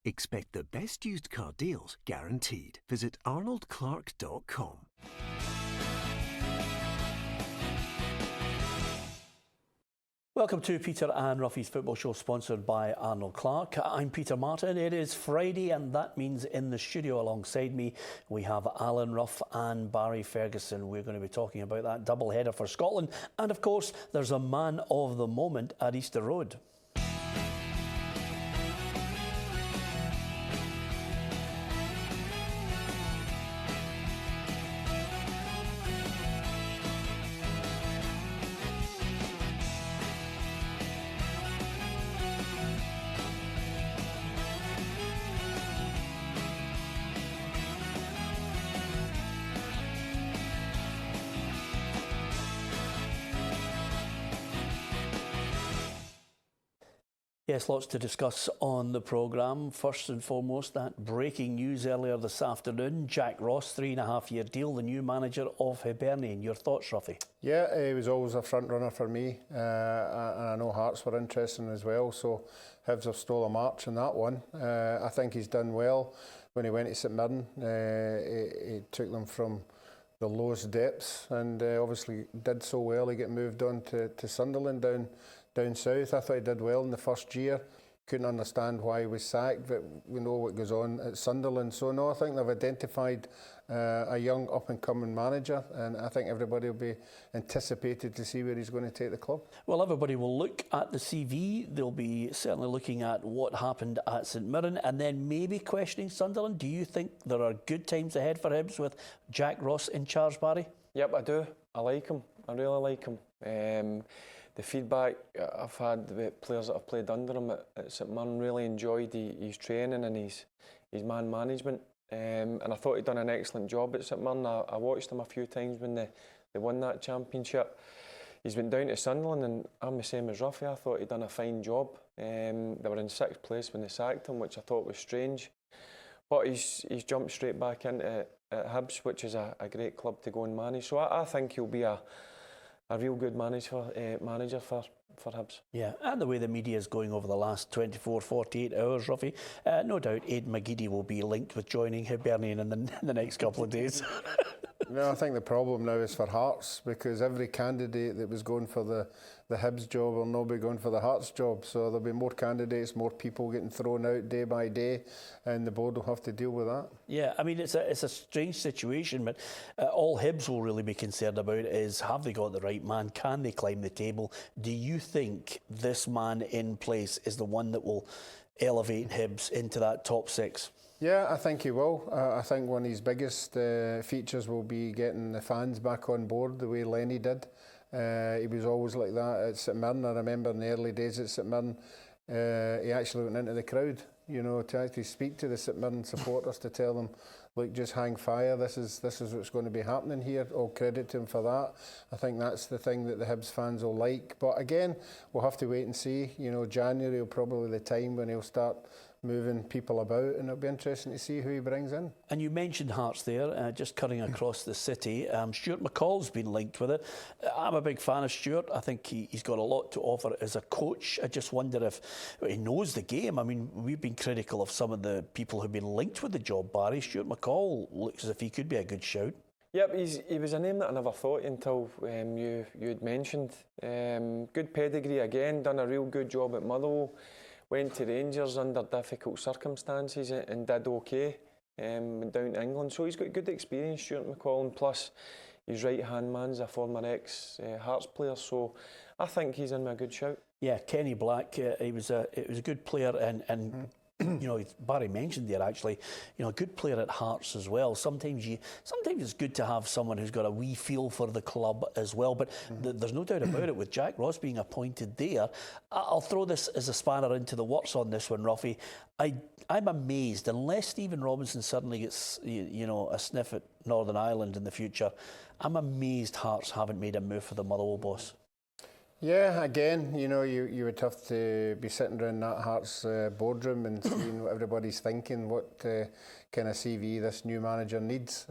Expect the best used car deals guaranteed. Visit arnoldclark.com. Welcome to Peter and Ruffy's Football Show, sponsored by Arnold Clark. I'm Peter Martin. It is Friday, and that means in the studio alongside me we have Alan Ruff and Barry Ferguson. We're going to be talking about that double header for Scotland, and of course there's a man of the moment at Easter Road. Yes, lots to discuss on the programme. First and foremost, that breaking news earlier this afternoon. Jack Ross, 3.5-year deal, the new manager of Hibernian. Your thoughts, Ruffy? Yeah, he was always a front runner for me, and I know Hearts were interested as well, so Hibs have stole a march in that one. I think he's done well. When he went to St Mirren, he took them from the lowest depths, and obviously did so well. He got moved on to Sunderland down south. I thought he did well in the first year. Couldn't understand why he was sacked, but we know what goes on at Sunderland. So no, I think they've identified a young up-and-coming manager, and I think everybody will be anticipated to see where he's going to take the club. Well, everybody will look at the CV. They'll be certainly looking at what happened at St Mirren, and then maybe questioning Sunderland. Do you think there are good times ahead for Hibs with Jack Ross in charge, Barry? Yep, I do. I like him. I really like him. The feedback I've had with players that have played under him at St Mirren, really enjoyed his training and his man management. And I thought he'd done an excellent job at St Mirren. I watched him a few times when they won that championship. He's been down to Sunderland, and I'm the same as Ruffy. I thought he'd done a fine job. They were in 6th place when they sacked him, which I thought was strange. But he's jumped straight back into at Hibs, which is a great club to go and manage. So I think he'll be a real good manager for Hibs. Yeah, and the way the media is going over the last 24, 48 hours, Ruffy, no doubt Aidan McGeady will be linked with joining Hibernian in the next couple of days. No, I think the problem now is for Hearts, because every candidate that was going for the Hibs job will now be going for the Hearts job. So there'll be more candidates, more people getting thrown out day by day, and the board will have to deal with that. Yeah, I mean, it's a strange situation, but all Hibs will really be concerned about is, have they got the right man? Can they climb the table? Do you think this man in place is the one that will elevate Hibs into that top 6? Yeah, I think he will. I think one of his biggest features will be getting the fans back on board the way Lenny did. He was always like that at St Mirren. I remember in the early days at St Mirren, he actually went into the crowd, you know, to actually speak to the St Mirren supporters to tell them, look, just hang fire, this is what's going to be happening here. All credit to him for that. I think that's the thing that the Hibs fans will like. But again, we'll have to wait and see. You know, January will probably be the time when he'll start moving people about, and it'll be interesting to see who he brings in. And you mentioned Hearts there, just cutting across the city. Stuart McCall's been linked with it. I'm a big fan of Stuart. I think he's got a lot to offer as a coach. I just wonder if he knows the game. I mean, we've been critical of some of the people who've been linked with the job, Barry. Stuart McCall looks as if he could be a good shout. Yep, he was a name that I never thought until you had mentioned. Good pedigree again, done a real good job at Motherwell. Went to Rangers under difficult circumstances and did okay. Went down to England, so he's got good experience, Stuart McCall, and plus his right-hand man's a former ex-Hearts player, so I think he's in with a good shout. Yeah, Kenny Black, he was a good player, and you know, Barry mentioned there actually, you know, a good player at Hearts as well. Sometimes it's good to have someone who's got a wee feel for the club as well. But there's no doubt about it, with Jack Ross being appointed there, I'll throw this as a spanner into the works on this one, Ruffy. I'm amazed, unless Stephen Robinson suddenly gets, you know, a sniff at Northern Ireland in the future, I'm amazed Hearts haven't made a move for the Motherwell boss. Yeah, again, you know, you would have to be sitting around that Hearts boardroom and seeing what everybody's thinking, what kind of CV this new manager needs.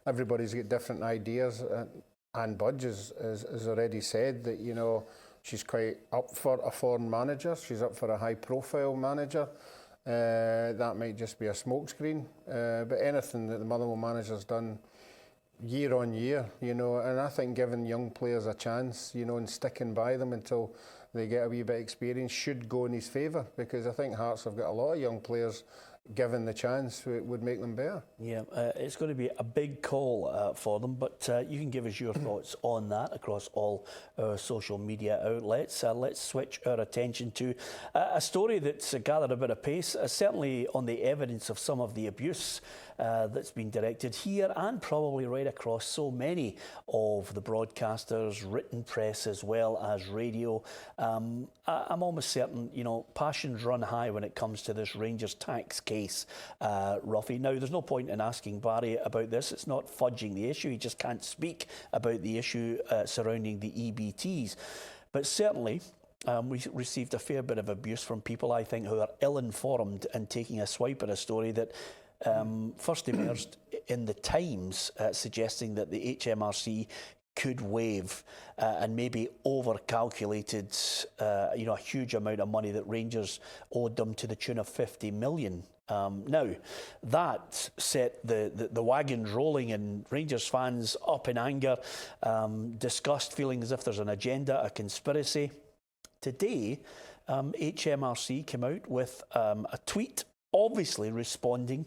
Everybody's got different ideas, and Budge has already said that, you know, she's quite up for a foreign manager, she's up for a high-profile manager. that might just be a smokescreen. But anything that the Motherwell manager's done year on year, you know, and I think giving young players a chance, you know, and sticking by them until they get a wee bit of experience should go in his favour, because I think Hearts have got a lot of young players. Given the chance, it would make them better. Yeah, it's going to be a big call for them, but you can give us your thoughts on that across all our social media outlets. Let's switch our attention to a story that's gathered a bit of pace, certainly on the evidence of some of the abuse that's been directed here and probably right across so many of the broadcasters, written press as well as radio. I'm almost certain, you know, passions run high when it comes to this Rangers tax case, Ruffy. Now, there's no point in asking Barry about this. It's not fudging the issue. He just can't speak about the issue surrounding the EBTs. But certainly, we received a fair bit of abuse from people, I think, who are ill-informed and taking a swipe at a story that first emerged in the Times, suggesting that the HMRC could waive and maybe over-calculated, you know, a huge amount of money that Rangers owed them to the tune of 50 million. Now, that set the wagons rolling and Rangers fans up in anger, disgust, feeling as if there's an agenda, a conspiracy. Today, HMRC came out with a tweet, obviously responding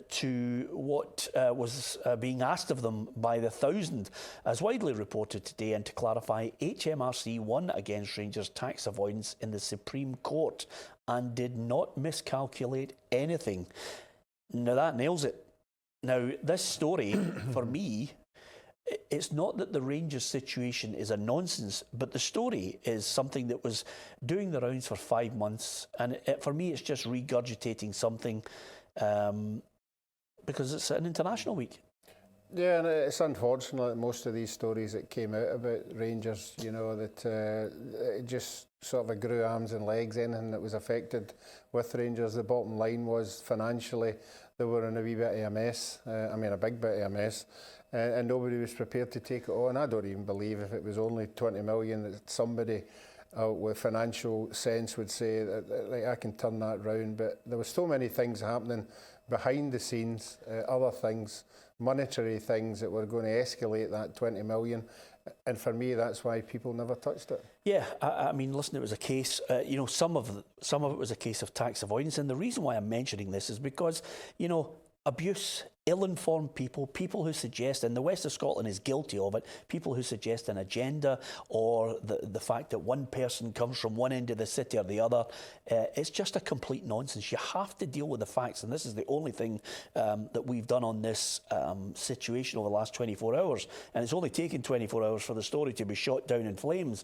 to what was being asked of them by the thousand. As widely reported today, and to clarify, HMRC won against Rangers tax avoidance in the Supreme Court and did not miscalculate anything. Now that nails it. Now this story, for me, it's not that the Rangers situation is a nonsense, but the story is something that was doing the rounds for 5 months, and for me it's just regurgitating something because it's an international week. Yeah, and it's unfortunate that most of these stories that came out about Rangers, you know, that it just sort of grew arms and legs. Anything that was affected with Rangers, the bottom line was financially they were in a wee bit of a mess. I mean, a big bit of a mess. And nobody was prepared to take it on. I don't even believe if it was only 20 million that somebody with financial sense would say that like, I can turn that round. But there were so many things happening behind the scenes, other things, monetary things that were going to escalate that 20 million. And for me, that's why people never touched it. Yeah, I mean, listen, it was a case, you know, some of it was a case of tax avoidance. And the reason why I'm mentioning this is because, you know, abuse, ill-informed people who suggest, and the West of Scotland is guilty of it, people who suggest an agenda or the fact that one person comes from one end of the city or the other, it's just a complete nonsense. You have to deal with the facts, and this is the only thing that we've done on this situation over the last 24 hours, and it's only taken 24 hours for the story to be shot down in flames.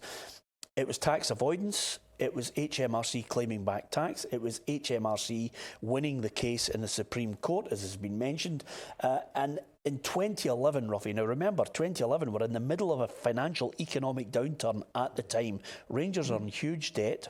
It was tax avoidance. It was HMRC claiming back tax. It was HMRC winning the case in the Supreme Court, as has been mentioned. And in 2011, Ruffy, now remember, 2011, we're in the middle of a financial economic downturn at the time. Rangers are in huge debt.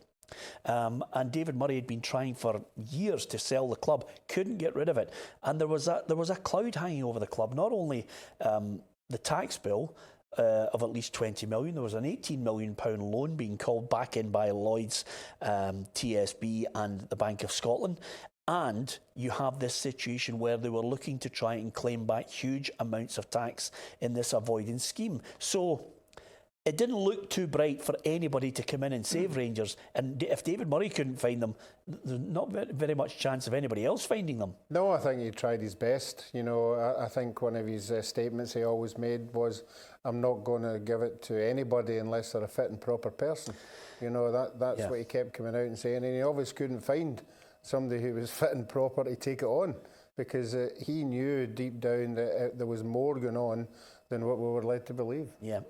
And David Murray had been trying for years to sell the club, couldn't get rid of it. And there was a cloud hanging over the club, not only the tax bill, of at least 20 million. There was an £18 million loan being called back in by Lloyds, TSB and the Bank of Scotland. And you have this situation where they were looking to try and claim back huge amounts of tax in this avoidance scheme. So it didn't look too bright for anybody to come in and save Rangers. And if David Murray couldn't find them, there's not very much chance of anybody else finding them. No, I think he tried his best. You know, I think one of his statements he always made was, I'm not going to give it to anybody unless they're a fit and proper person. You know, that's what he kept coming out and saying. And he always couldn't find somebody who was fit and proper to take it on, because he knew deep down that there was more going on than what we were led to believe. Yeah,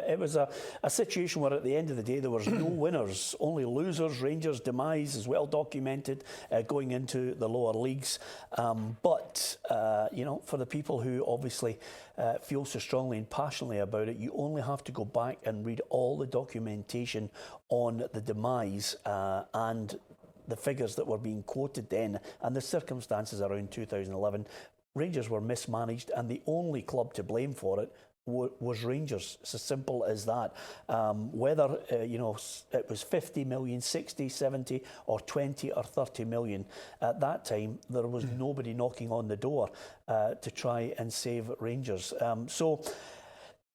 it was a situation where at the end of the day there was no winners, only losers. Rangers' demise is well documented going into the lower leagues. But you know, for the people who obviously feel so strongly and passionately about it, you only have to go back and read all the documentation on the demise and the figures that were being quoted then and the circumstances around 2011. Rangers were mismanaged, and the only club to blame for it was Rangers. It's as simple as that. Whether it was 50 million, 60, 70 or 20 or 30 million, at that time there was nobody knocking on the door to try and save Rangers. So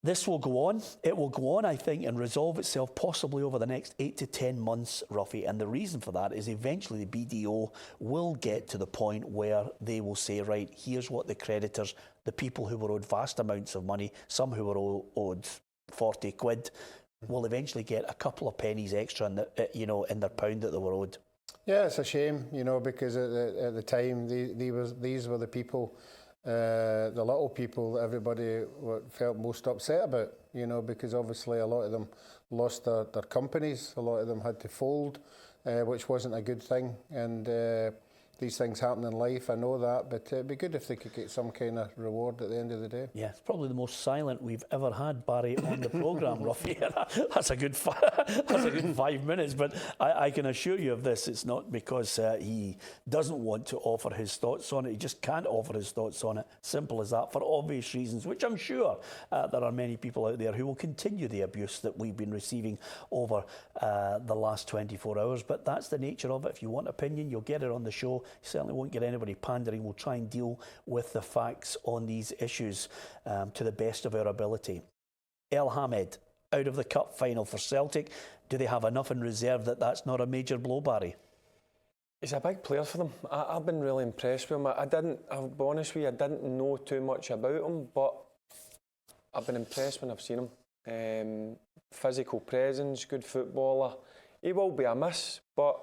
this will go on. It will go on, I think, and resolve itself possibly over the next 8 to 10 months, Ruffy. And the reason for that is eventually the BDO will get to the point where they will say, right, here's what the creditors, the people who were owed vast amounts of money, some who were owed 40 quid, will eventually get a couple of pennies extra in their pound that they were owed. Yeah, it's a shame, because at the time these were the people, the little people that everybody felt most upset about, because obviously a lot of them lost their companies, a lot of them had to fold, which wasn't a good thing, and these things happen in life, I know that, but it'd be good if they could get some kind of reward at the end of the day. Yeah, it's probably the most silent we've ever had, Barry, on the programme, Ruffy. That's a good 5 minutes, but I can assure you of this, it's not because he doesn't want to offer his thoughts on it, he just can't offer his thoughts on it, simple as that, for obvious reasons, which I'm sure there are many people out there who will continue the abuse that we've been receiving over the last 24 hours, but that's the nature of it. If you want opinion, you'll get it on the show. You certainly won't get anybody pandering. We'll try and deal with the facts on these issues to the best of our ability. El Hamed, out of the cup final for Celtic. Do they have enough in reserve that's not a major blow, Barry? He's a big player for them. I've been really impressed with him. I'll be honest with you, I didn't know too much about him, but I've been impressed when I've seen him. Physical presence, good footballer. He will be a miss, but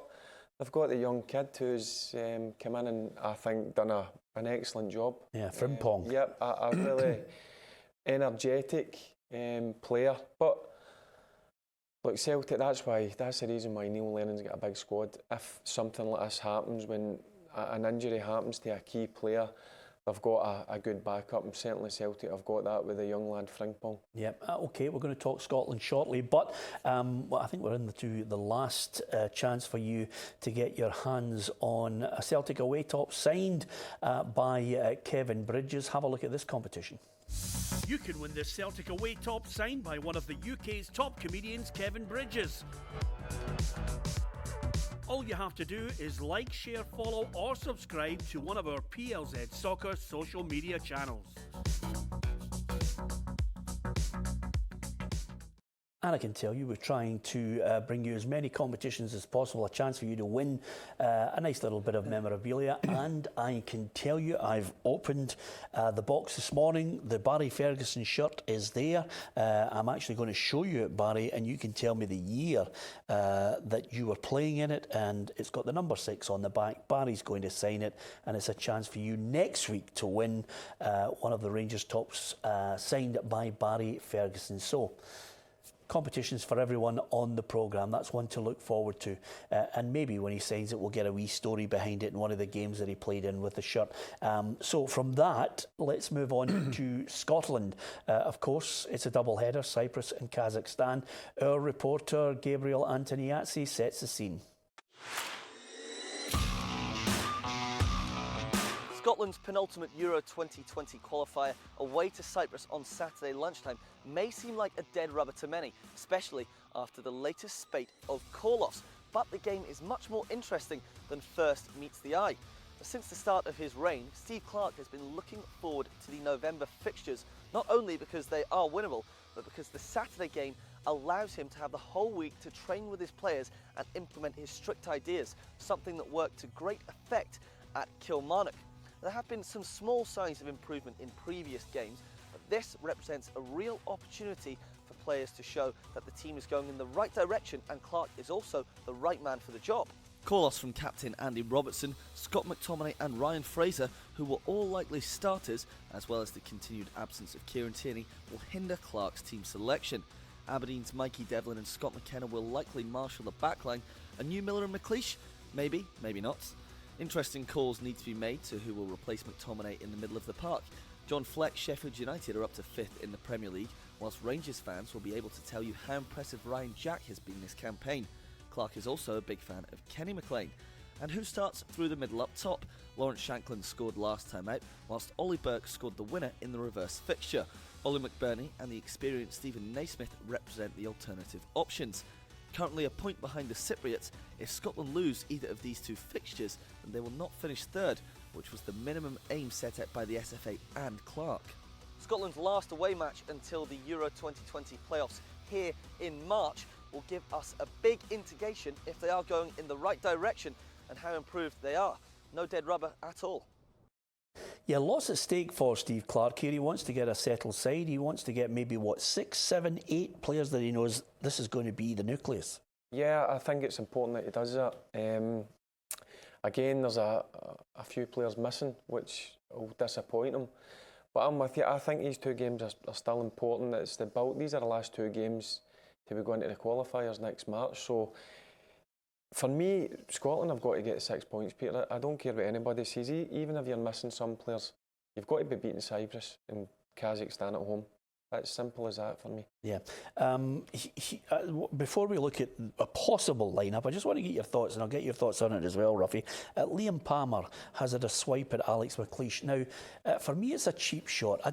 they've got the young kid who's come in and I think done an excellent job. Yeah, Frimpong. Yep, a really energetic player. But look, Celtic, that's the reason why Neil Lennon's got a big squad. If something like this happens, when an injury happens to a key player, they've got a good backup, and certainly Celtic have got that with the young lad Frimpong. Yep. Okay, we're going to talk Scotland shortly, but I think we're into the last chance for you to get your hands on a Celtic away top signed by Kevin Bridges. Have a look at this competition. You can win this Celtic away top signed by one of the UK's top comedians, Kevin Bridges. All you have to do is like, share, follow or subscribe to one of our PLZ Soccer social media channels. And I can tell you, we're trying to bring you as many competitions as possible, a chance for you to win a nice little bit of memorabilia. And I can tell you, I've opened the box this morning. The Barry Ferguson shirt is there. I'm actually going to show you it, Barry, and you can tell me the year that you were playing in it. And it's got the number 6 on the back. Barry's going to sign it, and it's a chance for you next week to win one of the Rangers tops signed by Barry Ferguson. So, competitions for everyone on the programme. That's one to look forward to. And maybe when he signs it, we'll get a wee story behind it in one of the games that he played in with the shirt. So from that, let's move on to Scotland. Of course, it's a double-header, Cyprus and Kazakhstan. Our reporter, Gabriel Antoniazzi, sets the scene. Scotland's penultimate Euro 2020 qualifier away to Cyprus on Saturday lunchtime may seem like a dead rubber to many, especially after the latest spate of call-offs. But the game is much more interesting than first meets the eye. Since the start of his reign, Steve Clarke has been looking forward to the November fixtures, not only because they are winnable, but because the Saturday game allows him to have the whole week to train with his players and implement his strict ideas, something that worked to great effect at Kilmarnock. There have been some small signs of improvement in previous games, but this represents a real opportunity for players to show that the team is going in the right direction, and Clarke is also the right man for the job. Call-offs from captain Andy Robertson, Scott McTominay and Ryan Fraser, who were all likely starters, as well as the continued absence of Kieran Tierney, will hinder Clarke's team selection. Aberdeen's Mikey Devlin and Scott McKenna will likely marshal the backline. A new Miller and McLeish? Maybe, maybe not. Interesting calls need to be made to who will replace McTominay in the middle of the park. John Fleck, Sheffield United are up to 5th in the Premier League, whilst Rangers fans will be able to tell you how impressive Ryan Jack has been this campaign. Clarke is also a big fan of Kenny McLean. And who starts through the middle up top? Lawrence Shanklin scored last time out, whilst Ollie Burke scored the winner in the reverse fixture. Ollie McBurney and the experienced Stephen Naismith represent the alternative options. Currently a point behind the Cypriots, if Scotland lose either of these two fixtures, then they will not finish third, which was the minimum aim set out by the SFA and Clark. Scotland's last away match until the Euro 2020 playoffs here in March will give us a big indication if they are going in the right direction and how improved they are. No dead rubber at all. Yeah, lots at stake for Steve Clark here. He wants to get a settled side. He wants to get maybe, 6, 7, 8 players that he knows this is going to be the nucleus. Yeah, I think it's important that he does that. Again, there's a few players missing, which will disappoint him. But I'm with you. I think these two games are still important. It's the bulk. These are the last two games to be going to the qualifiers next March. So, for me, Scotland have got to get 6 points, Peter. I don't care what anybody says. Even if you're missing some players, you've got to be beating Cyprus and Kazakhstan at home. That's simple as that for me. Yeah. Before we look at a possible lineup, I just want to get your thoughts, and I'll get your thoughts on it as well, Ruffy. Liam Palmer has had a swipe at Alex McLeish. Now, for me, it's a cheap shot. I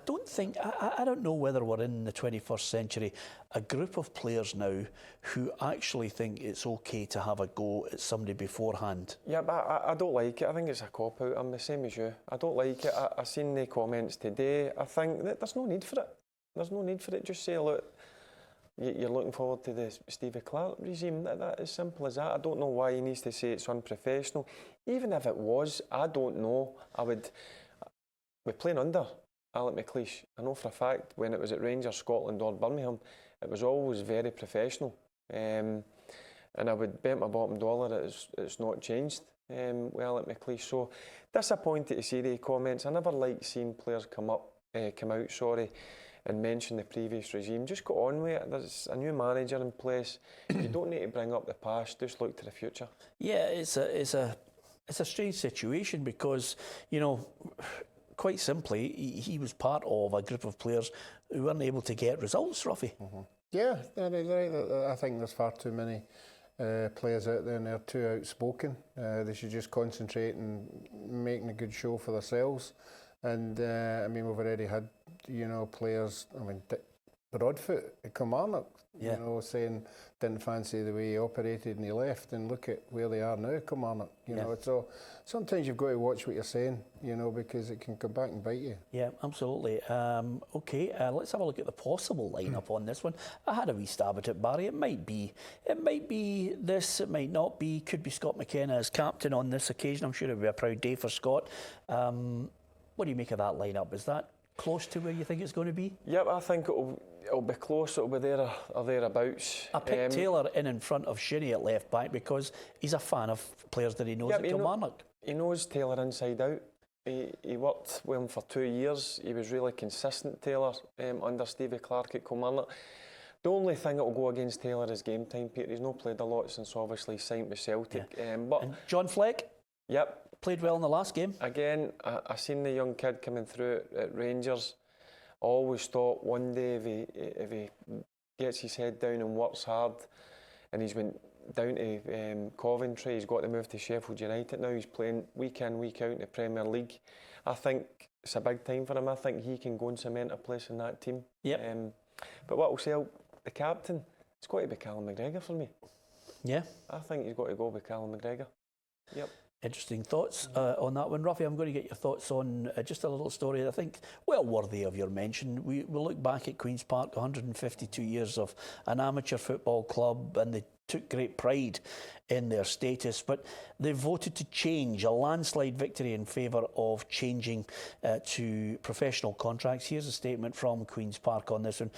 don't know whether we're in the 21st century. A group of players now who actually think it's okay to have a go at somebody beforehand. Yeah, but I don't like it. I think it's a cop-out. I'm the same as you. I don't like it. I've seen the comments today. I think that there's no need for it. There's no need for it. Just say, look, you're looking forward to the Stevie Clark regime. That is simple as that. I don't know why he needs to say it's unprofessional. Even if it was, I don't know. We're playing under Alec McLeish. I know for a fact when it was at Rangers, Scotland or Birmingham, it was always very professional. And I would bet my bottom dollar that it's not changed with Alec McLeish. So disappointed to see the comments. I never like seeing players come out, and mention the previous regime. Just go on with it. There's a new manager in place. You don't need to bring up the past. Just look to the future. Yeah, it's a strange situation because, quite simply, he was part of a group of players who weren't able to get results, Ruffy. Mm-hmm. Yeah, right. I think there's far too many players out there and they're too outspoken. They should just concentrate on making a good show for themselves. And we've already had, players. Broadfoot at Kilmarnock, saying didn't fancy the way he operated and he left. And look at where they are now, Kilmarnock. So sometimes you've got to watch what you're saying, because it can come back and bite you. Yeah, absolutely. Okay, let's have a look at the possible lineup on this one. I had a wee stab at it, Barry. It might be this. It might not be. Could be Scott McKenna as captain on this occasion. I'm sure it'll be a proud day for Scott. What do you make of that lineup? Is that close to where you think it's going to be? Yep, I think it'll be close. It'll be there or thereabouts. I picked Taylor in front of Shinnie at left back because he's a fan of players that he knows at Kilmarnock. He knows Taylor inside out. He worked with him for 2 years. He was really consistent, Taylor, under Stevie Clark at Kilmarnock. The only thing that will go against Taylor is game time, Peter. He's not played a lot since obviously signed with Celtic. Yeah. And John Fleck? Yep. Played well in the last game. Again, I seen the young kid coming through at Rangers. Always thought one day if he gets his head down and works hard, and he's went down to Coventry, he's got to move to Sheffield United now. He's playing week in, week out in the Premier League. I think it's a big time for him. I think he can go and cement a place in that team. Yep. But what I'll say, the captain, it's got to be Callum McGregor for me. Yeah. I think he's got to go with Callum McGregor. Yep. Interesting thoughts on that one. Ruffy, I'm going to get your thoughts on just a little story that I think well worthy of your mention. We'll look back at Queen's Park, 152 years of an amateur football club, and they took great pride in their status, but they voted to change, a landslide victory in favour of changing to professional contracts. Here's a statement from Queen's Park on this one.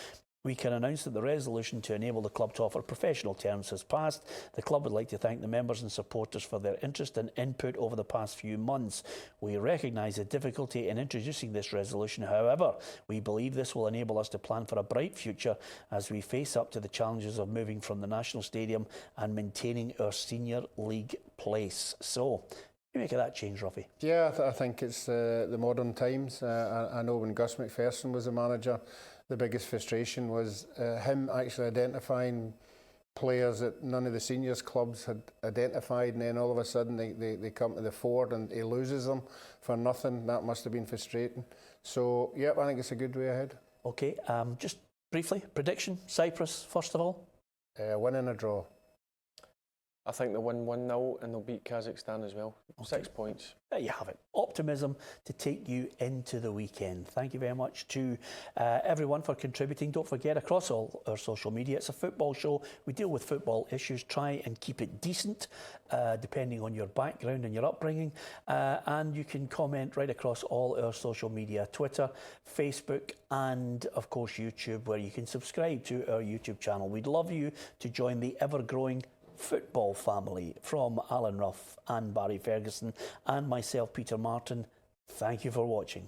We can announce that the resolution to enable the club to offer professional terms has passed. The club would like to thank the members and supporters for their interest and input over the past few months. We recognise the difficulty in introducing this resolution. However, we believe this will enable us to plan for a bright future as we face up to the challenges of moving from the National Stadium and maintaining our Senior League place. So, what do you make of that change, Ruffy? Yeah, I think it's the modern times. I know when Gus McPherson was the manager, the biggest frustration was him actually identifying players that none of the seniors clubs had identified, and then all of a sudden they come to the fore and he loses them for nothing. That must have been frustrating. So, yeah, I think it's a good way ahead. Okay, just briefly, prediction, Cyprus, first of all? Win and a draw. I think they'll win 1-0 and they'll beat Kazakhstan as well. Okay. 6 points. There you have it. Optimism to take you into the weekend. Thank you very much to everyone for contributing. Don't forget, across all our social media, it's a football show. We deal with football issues, try and keep it decent, depending on your background and your upbringing. And you can comment right across all our social media, Twitter, Facebook, and of course YouTube, where you can subscribe to our YouTube channel. We'd love you to join the ever-growing football family. From Alan Ruff and Barry Ferguson and myself, Peter Martin, thank you for watching.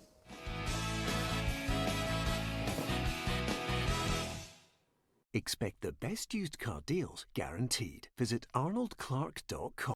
Expect the best used car deals guaranteed. Visit arnoldclark.com.